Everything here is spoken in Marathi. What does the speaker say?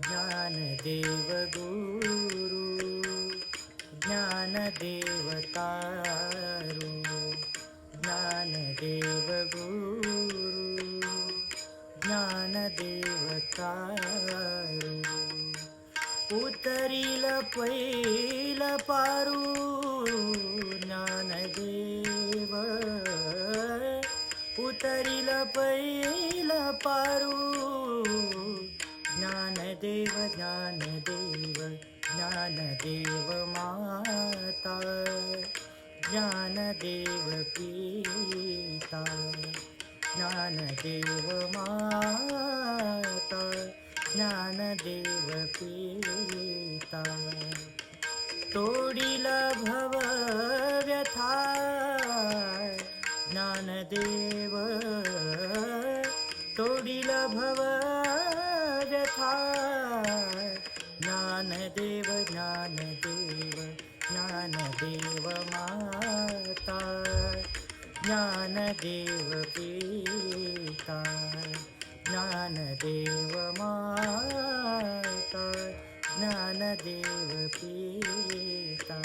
ज्ञानदेव गुरु ज्ञानदेव तारू ज्ञानदेव गुरु ज्ञानदेव तारू उतरील पैल पारू ज्ञानदेव उतरील पैल पारू ज्ञानदेव ज्ञानदेव ज्ञानदेव माता ज्ञानदेव पिता ज्ञानदेव माता ज्ञानदेव पिता तोडील भव व्यथा ज्ञानदेव तोडील भव व्यथा ज्ञानदेव ज्ञानदेव ज्ञानदेव माता ज्ञानदेव पिता ज्ञानदेव माता ज्ञानदेव पिता